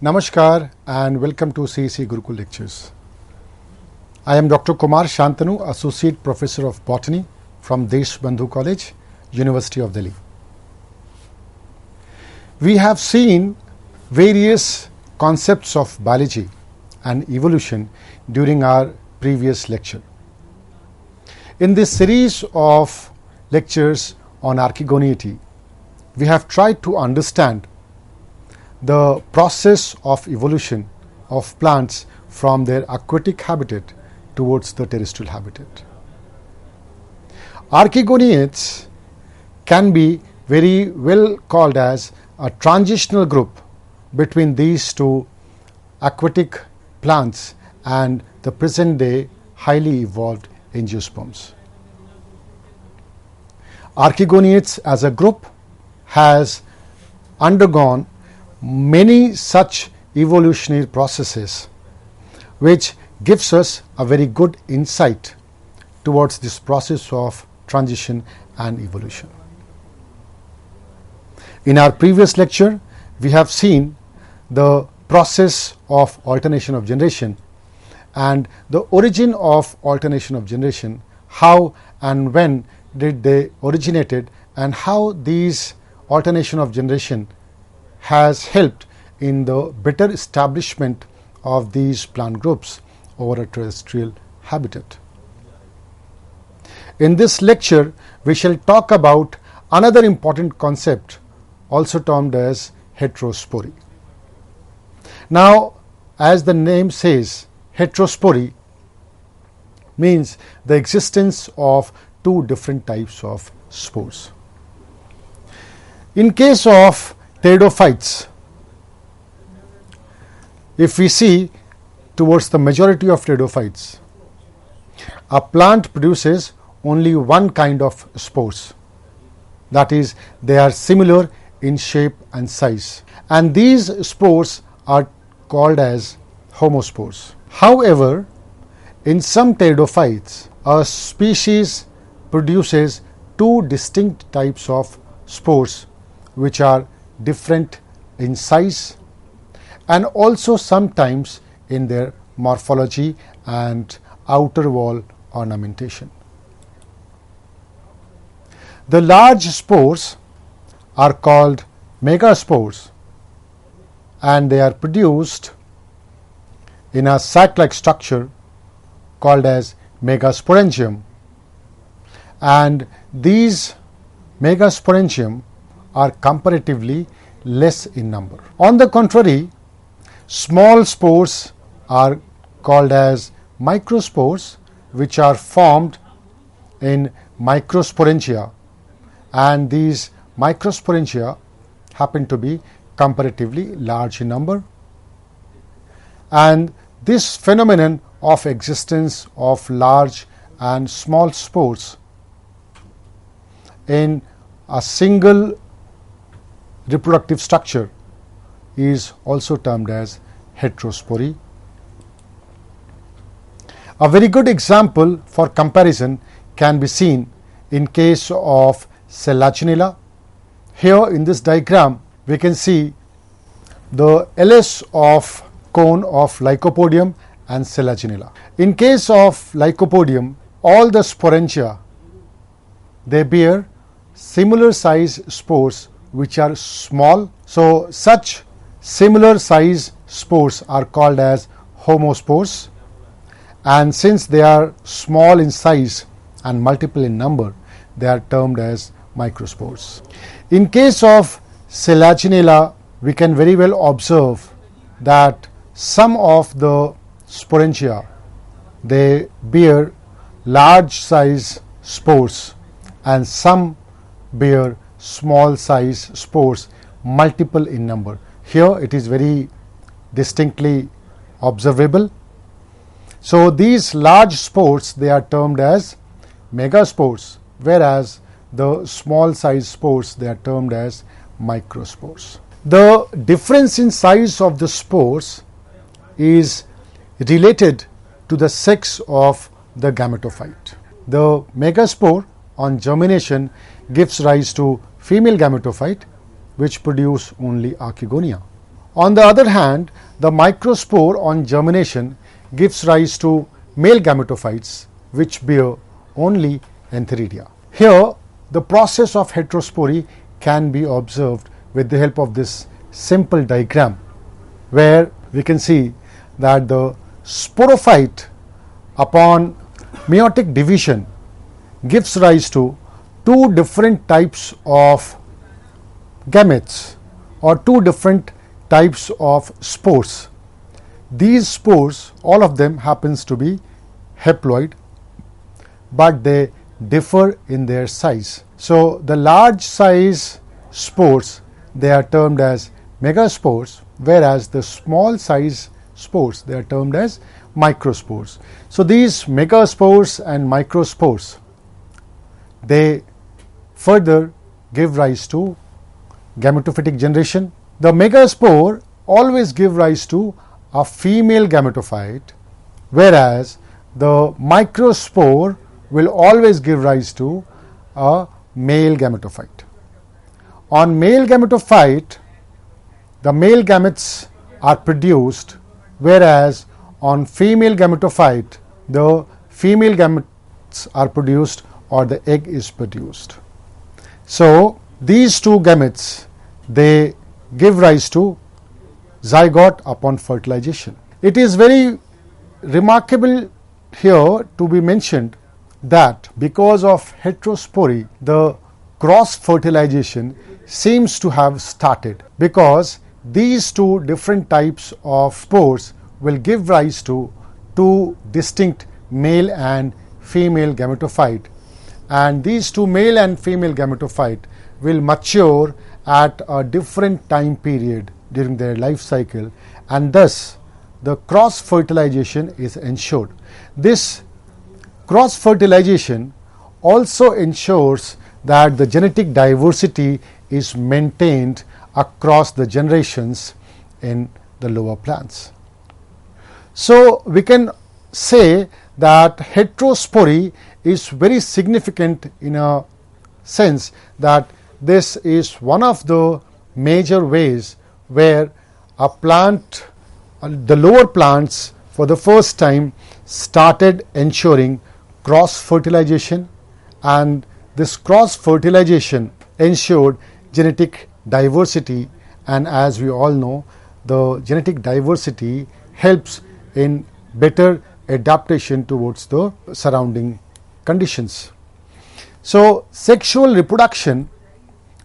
Namaskar and welcome to CEC Gurukul Lectures. I am Dr. Kumar Shantanu, Associate Professor of Botany from Deshbandhu College, University of Delhi. We have seen various concepts of biology and evolution during our previous lecture. In this series of lectures on Archegoniates, we have tried to understand the process of evolution of plants from their aquatic habitat towards the terrestrial habitat. Archegoniates can be very well called as a transitional group between these two aquatic plants and the present day highly evolved angiosperms. Archegoniates as a group has undergone many such evolutionary processes which gives us a very good insight towards this process of transition and evolution. In our previous lecture, we have seen the process of alternation of generation and the origin of alternation of generation, how and when did they originated, and how these alternation of generation has helped in the better establishment of these plant groups over a terrestrial habitat. In this lecture, we shall talk about another important concept also termed as heterospory. Now, as the name says, heterospory means the existence of two different types of spores. In case of pteridophytes, if we see towards the majority of pteridophytes, a plant produces only one kind of spores. That is, they are similar in shape and size, and these spores are called as homospores. However, in some pteridophytes, a species produces two distinct types of spores which are different in size and also sometimes in their morphology and outer wall ornamentation. The large spores are called megaspores and they are produced in a sac-like structure called as megasporangium, and these megasporangium are comparatively less in number. On the contrary, small spores are called as microspores, which are formed in microsporangia, and these microsporangia happen to be comparatively large in number. And this phenomenon of existence of large and small spores in a single reproductive structure is also termed as heterospory. A very good example for comparison can be seen in case of Selaginella. Here in this diagram we can see the LS of cone of Lycopodium and Selaginella. In case of Lycopodium, all the sporangia, they bear similar size spores which are small. So, such similar size spores are called as homospores, and since they are small in size and multiple in number, they are termed as microspores. In case of Selaginella, we can very well observe that some of the sporangia, they bear large size spores and some bear small size spores, multiple in number. Here it is very distinctly observable. So these large spores, they are termed as megaspores, whereas the small size spores, they are termed as microspores. The difference in size of the spores is related to the sex of the gametophyte. The megaspore on germination gives rise to female gametophyte which produce only archegonia. On the other hand, the microspore on germination gives rise to male gametophytes which bear only antheridia. Here, the process of heterospory can be observed with the help of this simple diagram, where we can see that the sporophyte upon meiotic division gives rise to two different types of gametes or two different types of spores. These spores, all of them happens to be haploid, but they differ in their size. So the large size spores, they are termed as megaspores, whereas the small size spores, they are termed as microspores. So these megaspores and microspores, they further give rise to gametophytic generation. The megaspore always give rise to a female gametophyte, whereas the microspore will always give rise to a male gametophyte. On male gametophyte, the male gametes are produced, whereas on female gametophyte, the female gametes are produced or the egg is produced. So these two gametes, they give rise to zygote upon fertilization. It is very remarkable here to be mentioned that because of heterospory, the cross fertilization seems to have started, because these two different types of spores will give rise to two distinct male and female gametophyte, and these two male and female gametophyte will mature at a different time period during their life cycle, and thus the cross fertilization is ensured. This cross fertilization also ensures that the genetic diversity is maintained across the generations in the lower plants. So we can say that heterospory is very significant in a sense that this is one of the major ways where a plant, the lower plants for the first time started ensuring cross fertilization, and this cross fertilization ensured genetic diversity, and as we all know, the genetic diversity helps in better adaptation towards the surrounding conditions. So sexual reproduction,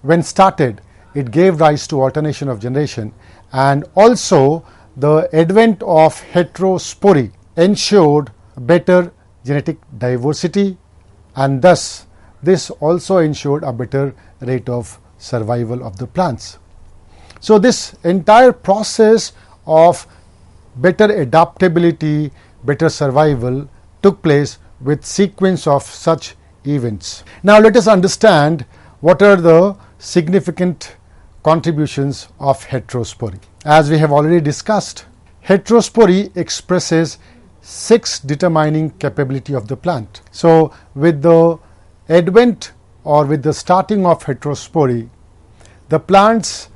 when started, it gave rise to alternation of generation, and also the advent of heterospory ensured better genetic diversity, and thus this also ensured a better rate of survival of the plants. So this entire process of better adaptability, better survival took place with sequence of such events. Now let us understand what are the significant contributions of heterospory. As we have already discussed, heterospory expresses sex determining capability of the plant. So with the advent or with the starting of heterospory, the plants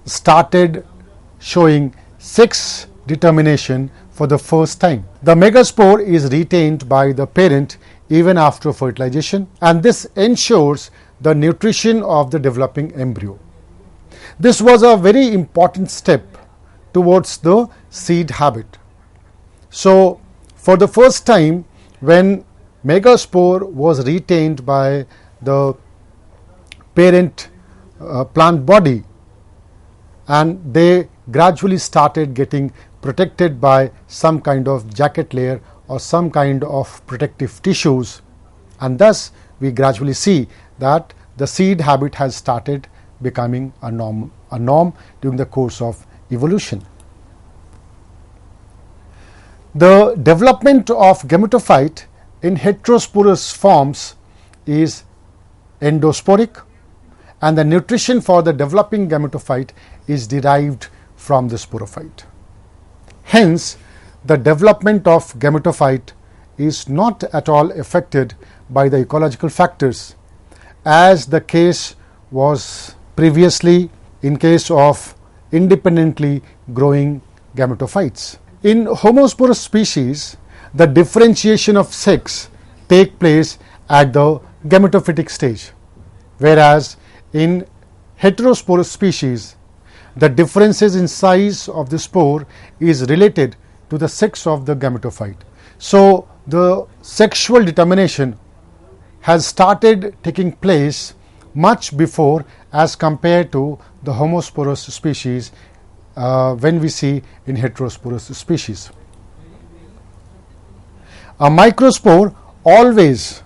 started showing sex determination for the first time. The megaspore is retained by the parent even after fertilization, and this ensures the nutrition of the developing embryo. This was a very important step towards the seed habit. So for the first time, when megaspore was retained by the parent plant body, and they gradually started getting protected by some kind of jacket layer or some kind of protective tissues, and thus we gradually see that the seed habit has started becoming a norm during the course of evolution. The development of gametophyte in heterosporous forms is endosporic, and the nutrition for the developing gametophyte is derived from the sporophyte. Hence, the development of gametophyte is not at all affected by the ecological factors, as the case was previously in case of independently growing gametophytes. In homosporous species, the differentiation of sex take place at the gametophytic stage, whereas in heterosporous species, the differences in size of the spore is related to the sex of the gametophyte. So, the sexual determination has started taking place much before as compared to the homosporous species when we see in heterosporous species. A microspore always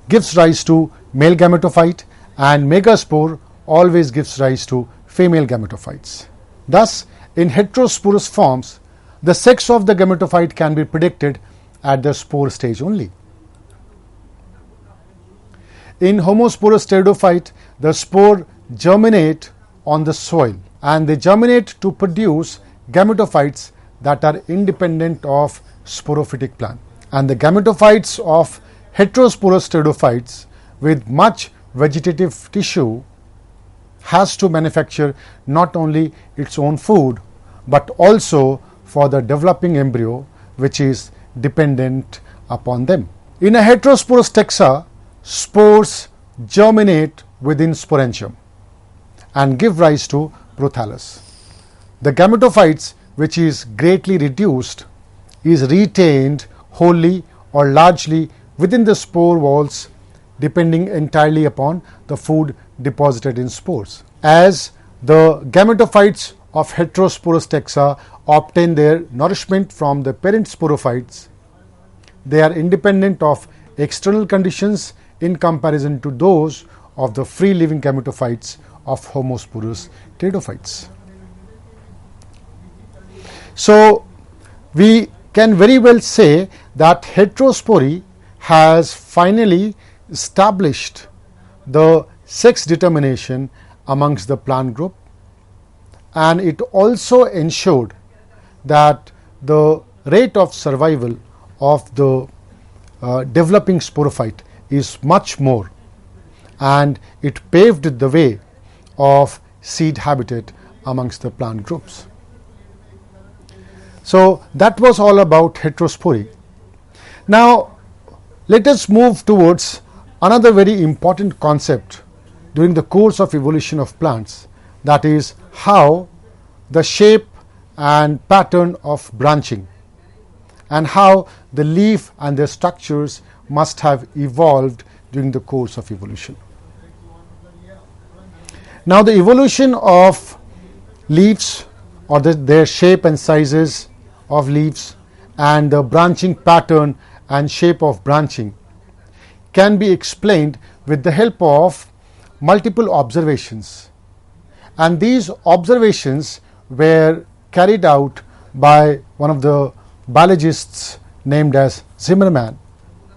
gives rise to male gametophyte and megaspore always gives rise to female gametophytes. Thus, in heterosporous forms, the sex of the gametophyte can be predicted at the spore stage only. In homosporous pteridophyte, the spore germinate on the soil and they germinate to produce gametophytes that are independent of sporophytic plant. And the gametophytes of heterosporous pteridophytes with much vegetative tissue has to manufacture not only its own food but also for the developing embryo which is dependent upon them. In a heterosporous taxa, spores germinate within sporangium and give rise to prothallus. The gametophytes which is greatly reduced is retained wholly or largely within the spore walls depending entirely upon the food deposited in spores. As the gametophytes of heterosporous taxa obtain their nourishment from the parent sporophytes, they are independent of external conditions in comparison to those of the free living gametophytes of homosporous pteridophytes. So, we can very well say that heterospory has finally established the sex determination amongst the plant group, and it also ensured that the rate of survival of the developing sporophyte is much more, and it paved the way of seed habitat amongst the plant groups. So, that was all about heterospory. Now, let us move towards another very important concept during the course of evolution of plants, that is how the shape and pattern of branching and how the leaf and their structures must have evolved during the course of evolution. Now, the evolution of leaves or their shape and sizes of leaves and the branching pattern and shape of branching can be explained with the help of multiple observations, and these observations were carried out by one of the biologists named as Zimmermann,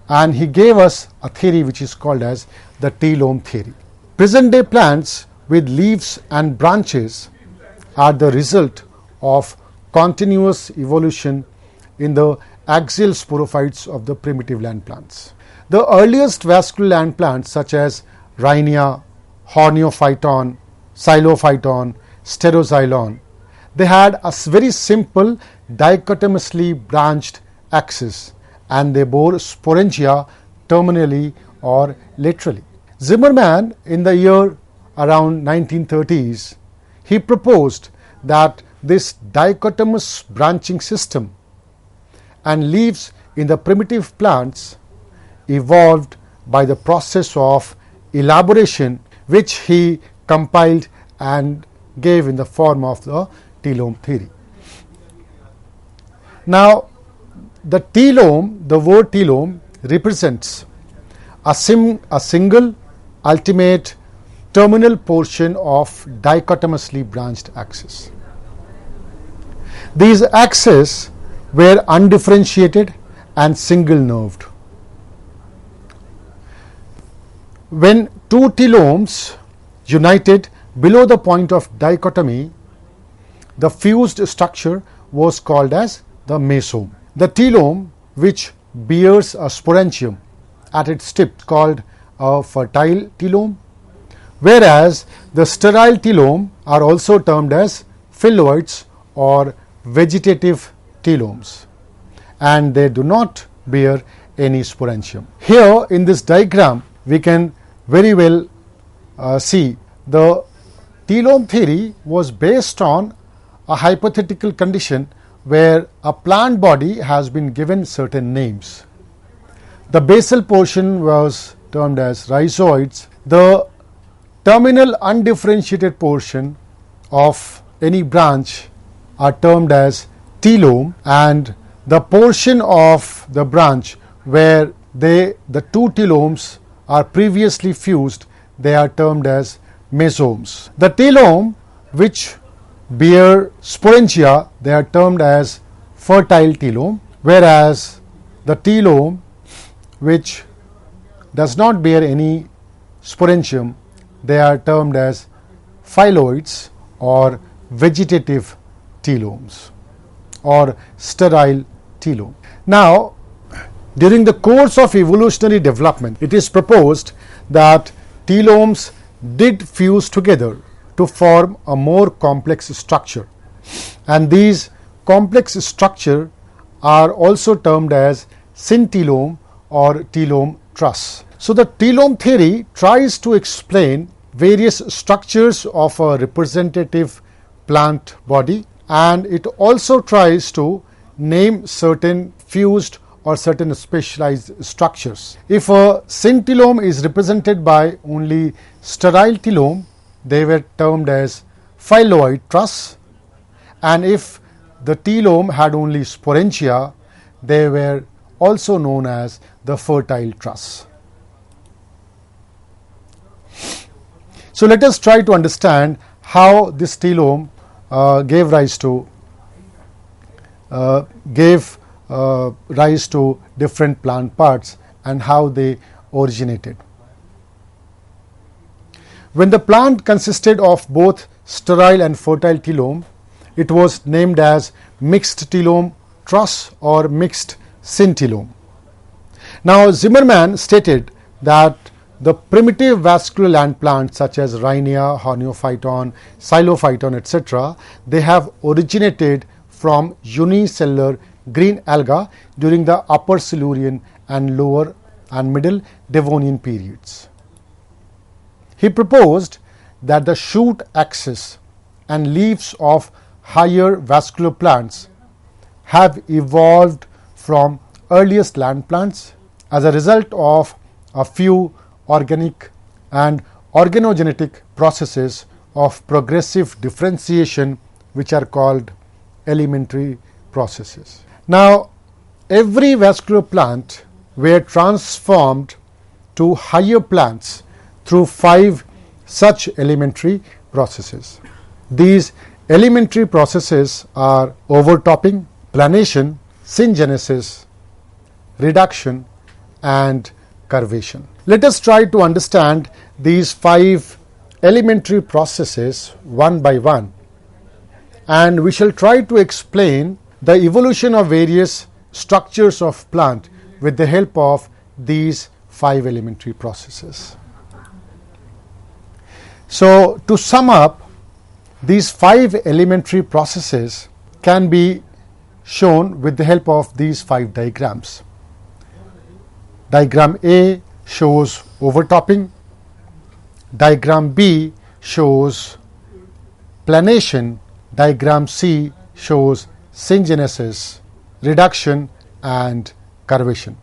and he gave us a theory which is called as the telome theory. Present day plants with leaves and branches are the result of continuous evolution in the axial sporophytes of the primitive land plants. The earliest vascular land plants such as Rhynia, Horneophyton, Xylophyton, Steroxylon, they had a very simple dichotomously branched axis and they bore sporangia terminally or laterally. Zimmermann, in the year around 1930s, he proposed that this dichotomous branching system and leaves in the primitive plants evolved by the process of elaboration, which he compiled and gave in the form of the telome theory. Now, the telome, the word telome represents a single ultimate terminal portion of dichotomously branched axis. These axes were undifferentiated and single nerved. When two telomes united below the point of dichotomy, the fused structure was called as the mesome. The telome, which bears a sporangium at its tip, called a fertile telome, whereas the sterile telome are also termed as phylloids or vegetative telomes, and they do not bear any sporangium. Here in this diagram we can very well see the telome theory was based on a hypothetical condition where a plant body has been given certain names. The basal portion was termed as rhizoids. The terminal undifferentiated portion of any branch are termed as telome, and the portion of the branch where the two telomes are previously fused, they are termed as mesomes. The telome which bear sporangia, they are termed as fertile telome, whereas the telome which does not bear any sporangium, they are termed as phylloids or vegetative telomes or sterile telome. Now, during the course of evolutionary development, it is proposed that telomes did fuse together to form a more complex structure, and these complex structure are also termed as syntelome or telome truss. So, the telome theory tries to explain various structures of a representative plant body, and it also tries to name certain fused or certain specialized structures. If a syntelome is represented by only sterile telome, they were termed as phylloid truss, and if the telome had only sporangia, they were also known as the fertile truss. So, let us try to understand how this telome gave rise to different plant parts and how they originated. When the plant consisted of both sterile and fertile telome, it was named as mixed telome truss or mixed syntelome. Now, Zimmermann stated that the primitive vascular land plants such as Rhynia, Horneophyton, Xylophyton, etc., they have originated from unicellular green alga during the upper Silurian and lower and middle Devonian periods. He proposed that the shoot axis and leaves of higher vascular plants have evolved from earliest land plants as a result of a few organic and organogenetic processes of progressive differentiation, which are called elementary processes. Now, every vascular plant were transformed to higher plants through 5 such elementary processes. These elementary processes are overtopping, planation, syngenesis, reduction, and curvation. Let us try to understand these 5 elementary processes one by one, and we shall try to explain the evolution of various structures of plant with the help of these 5 elementary processes. So, to sum up, these 5 elementary processes can be shown with the help of these 5 diagrams. Diagram A shows overtopping, diagram B shows planation, diagram C shows syngenesis, reduction, and curvation.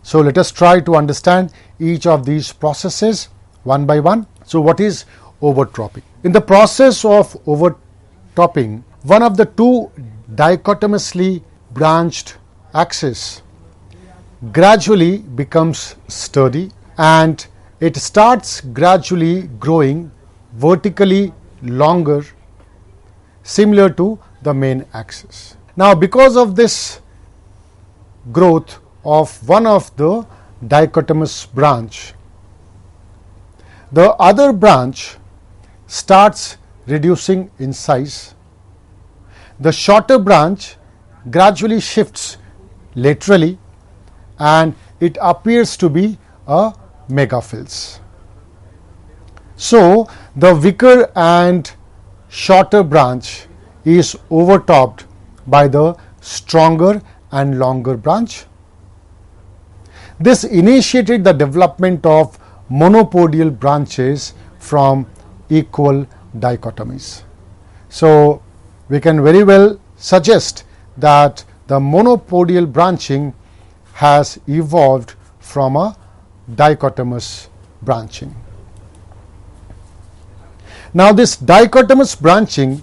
So, let us try to understand each of these processes one by one. So, what is overtopping? In the process of overtopping, one of the 2 dichotomously branched axes gradually becomes sturdy and it starts gradually growing vertically longer, similar to the main axis. Now, because of this growth of one of the dichotomous branch, the other branch starts reducing in size. The shorter branch gradually shifts laterally and it appears to be a megaphylls. So, the weaker and shorter branch is overtopped by the stronger and longer branch. This initiated the development of monopodial branches from equal dichotomies. So we can very well suggest that the monopodial branching has evolved from a dichotomous branching. Now this dichotomous branching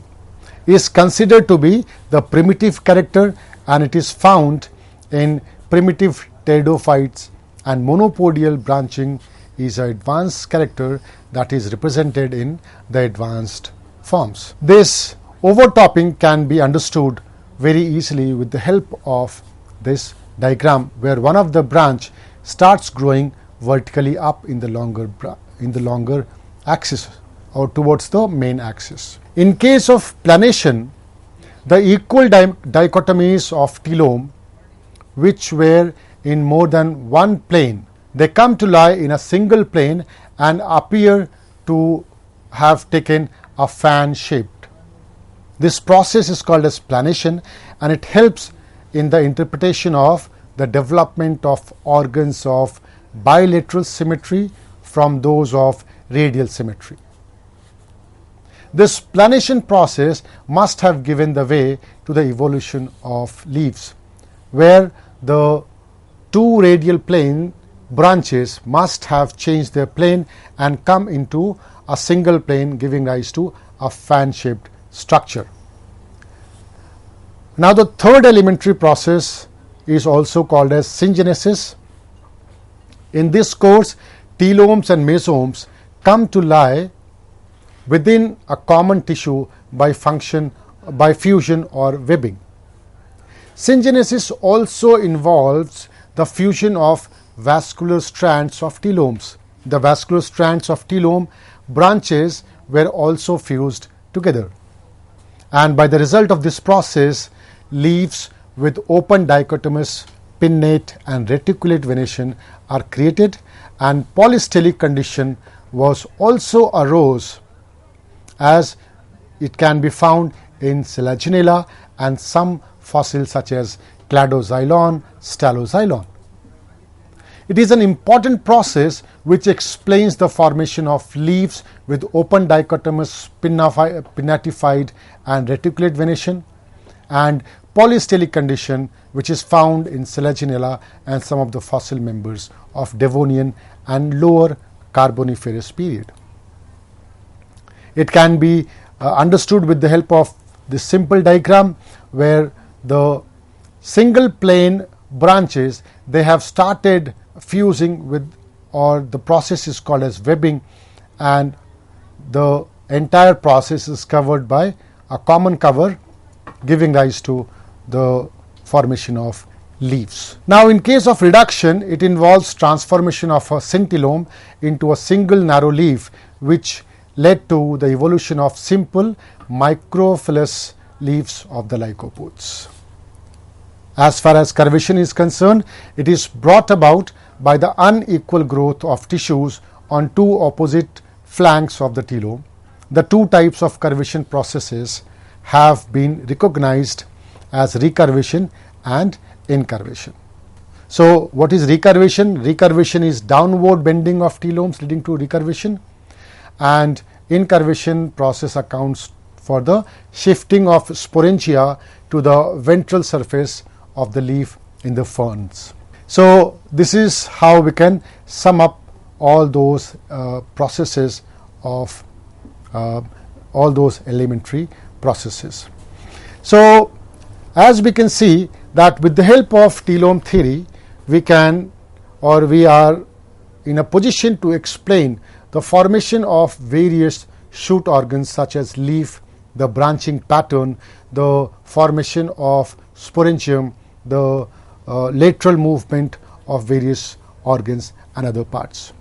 is considered to be the primitive character, and it is found in primitive pteridophytes, and monopodial branching is an advanced character that is represented in the advanced forms. This overtopping can be understood very easily with the help of this diagram, where one of the branch starts growing vertically up in the longer axis or towards the main axis. In case of planation, the equal dichotomies of telome, which were in more than one plane, they come to lie in a single plane and appear to have taken a fan shape. This process is called as planation, and it helps in the interpretation of the development of organs of bilateral symmetry from those of radial symmetry. This planation process must have given the way to the evolution of leaves, where the two radial plane branches must have changed their plane and come into a single plane, giving rise to a fan-shaped structure. Now the third elementary process is also called as syngenesis. In this course, telomes and mesomes come to lie within a common tissue by fusion or webbing. Syngenesis also involves the fusion of vascular strands of telomes. The vascular strands of telome branches were also fused together, and by the result of this process, leaves with open dichotomous pinnate and reticulate venation are created, and polystellic condition was also arose, as it can be found in Selaginella and some fossils such as Cladoxylon, Staloxylon. It is an important process which explains the formation of leaves with open dichotomous pinnatified and reticulate venation, and polystellic condition which is found in Selaginella and some of the fossil members of Devonian and lower Carboniferous period. It can be understood with the help of this simple diagram, where the single plane branches, they have started fusing with, or the process is called as webbing, and the entire process is covered by a common cover, giving rise to the formation of leaves. Now in case of reduction, it involves transformation of a syntelome into a single narrow leaf, which led to the evolution of simple microphyllous leaves of the lycopods. As far as curvation is concerned, it is brought about by the unequal growth of tissues on two opposite flanks of the telome. The two types of curvation processes have been recognized as recurvation and incurvation. So what is recurvation? Recurvation is downward bending of telomes leading to recurvation, and incurvation process accounts for the shifting of sporangia to the ventral surface of the leaf in the ferns. So this is how we can sum up all those processes of all those elementary processes. So as we can see that with the help of telome theory, we can, or we are in a position to explain the formation of various shoot organs such as leaf, the branching pattern, the formation of sporangium, the lateral movement of various organs and other parts.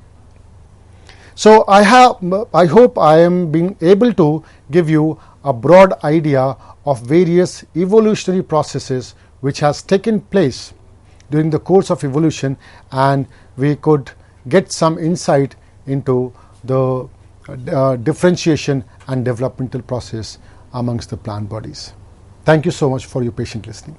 So I hope I am being able to give you a broad idea of various evolutionary processes which has taken place during the course of evolution, and we could get some insight into the differentiation and developmental process amongst the plant bodies. Thank you so much for your patient listening.